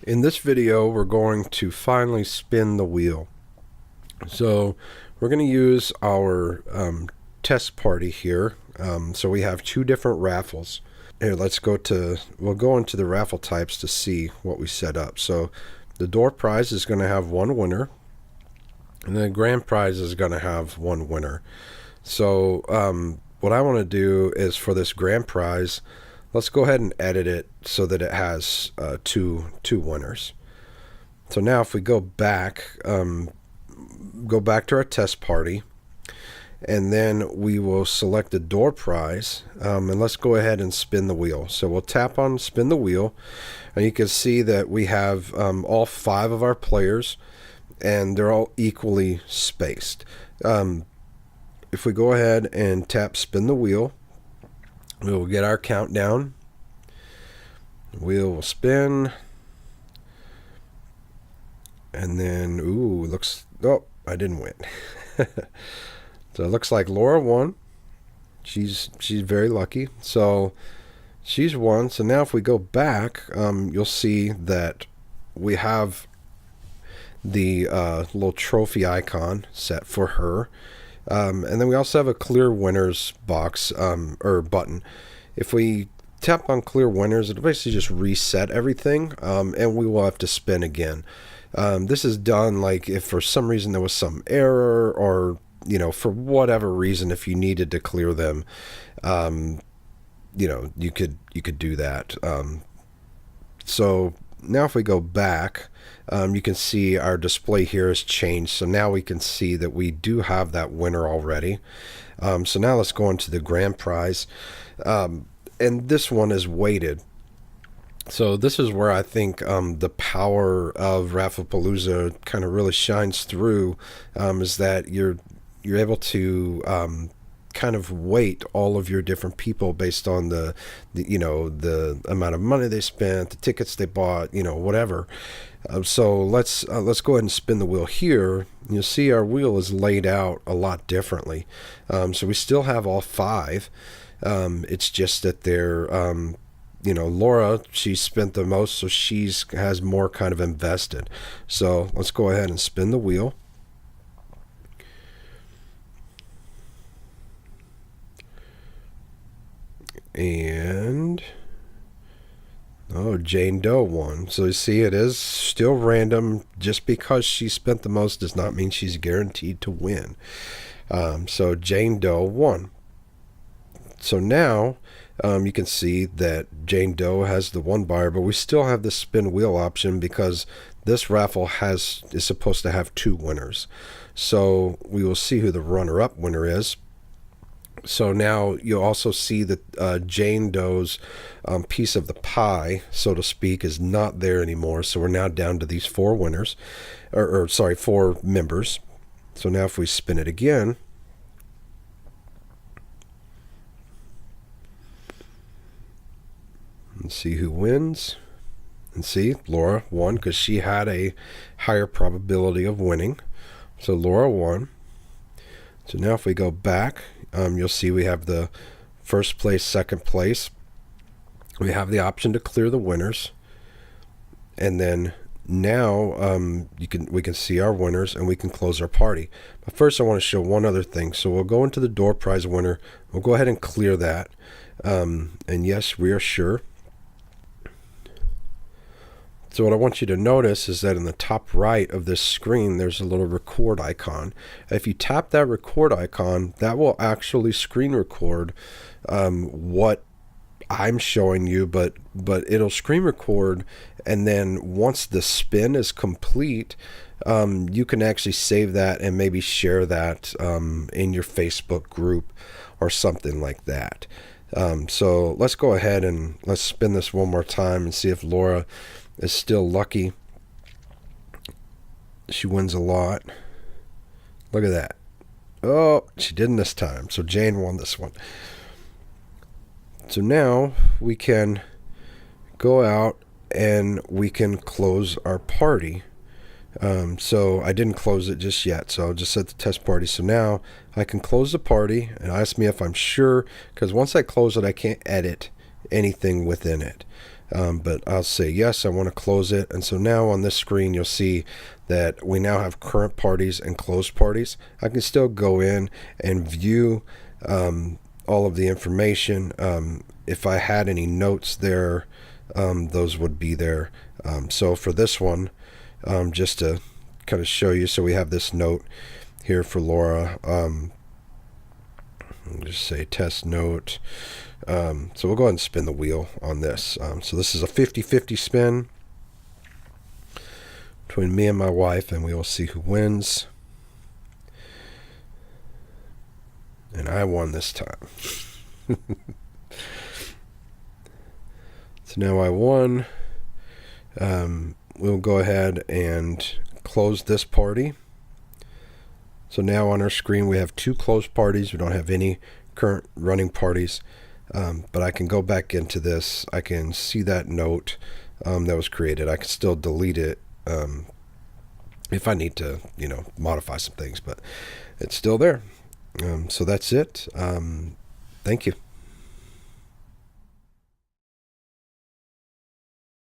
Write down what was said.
In this video, we're going to finally spin the wheel. So we're going to use our test party here. So we have two different raffles. Here, we'll go into the raffle types to see what we set up. So the door prize is going to have one winner, and the grand prize is going to have one winner. So what I want to do is, for this grand prize, let's go ahead and edit it so that it has two winners. So now if we go back to our test party, and then we will select the door prize, and let's go ahead and spin the wheel. So we'll tap on spin the wheel, and you can see that we have all 5 of our players, and they're all equally spaced. If we go ahead and tap spin the wheel, we will get our countdown. The wheel will spin, and then I didn't win. So it looks like Laura won. She's very lucky. So she's won. So now if we go back, you'll see that we have the little trophy icon set for her. And then we also have a clear winners box or button. If we tap on clear winners, it'll basically just reset everything, and we will have to spin again. This is done like if for some reason there was some error, or for whatever reason, if you needed to clear them, you could do that. So now if we go back, you can see our display here has changed. So now we can see that we do have that winner already. So now let's go into the grand prize. And this one is weighted. So this is where I think the power of Rafflepalooza kind of really shines through, is that you're able to kind of weight all of your different people based on the amount of money they spent, the tickets they bought, whatever. So let's go ahead and spin the wheel here. You'll see our wheel is laid out a lot differently. So we still have all 5. It's just that they're Laura, she spent the most, so has more kind of invested. So let's go ahead and spin the wheel. And Jane Doe won. So you see, it is still random. Just because she spent the most does not mean she's guaranteed to win. So Jane Doe won. So now you can see that Jane Doe has the one buyer, but we still have the spin wheel option because this raffle is supposed to have 2 winners. So we will see who the runner-up winner is. So now you'll also see that Jane Doe's piece of the pie, so to speak, is not there anymore. So we're now down to these 4 winners, or 4 members. So now if we spin it again, and see who wins. And see, Laura won because she had a higher probability of winning. So Laura won. So now if we go back, you'll see we have the first place, second place. We have the option to clear the winners. And then now we can see our winners, and we can close our party. But first I want to show one other thing. So we'll go into the door prize winner. We'll go ahead and clear that. And yes, we are sure. So what I want you to notice is that in the top right of this screen, there's a little record icon. If you tap that record icon, that will actually screen record what I'm showing you, but it'll screen record, and then once the spin is complete, you can actually save that and maybe share that in your Facebook group or something like that. So let's go ahead and let's spin this one more time and see if Laura is still lucky. She wins a lot. Look at that. Oh, she didn't this time. So Jane won this one. So now we can go out and we can close our party. So I didn't close it just yet, so I'll just set the test party. So now I can close the party, and ask me if I'm sure, because once I close it, I can't edit anything within it. but I'll say yes, I want to close it. And so now on this screen, you'll see that we now have current parties and closed parties. I can still go in and view all of the information. If I had any notes there, those would be there. So for this one, just to kind of show you, so we have this note here for Laura. I'll just say test note. So we'll go ahead and spin the wheel on this. So this is a 50-50 spin between me and my wife, and we will see who wins. And I won this time. So now I won. We'll go ahead and close this party. So now on our screen we have 2 closed parties. We don't have any current running parties. But I can go back into this. I can see that note that was created. I can still delete it if I need to, modify some things, but it's still there. So that's it. Thank you.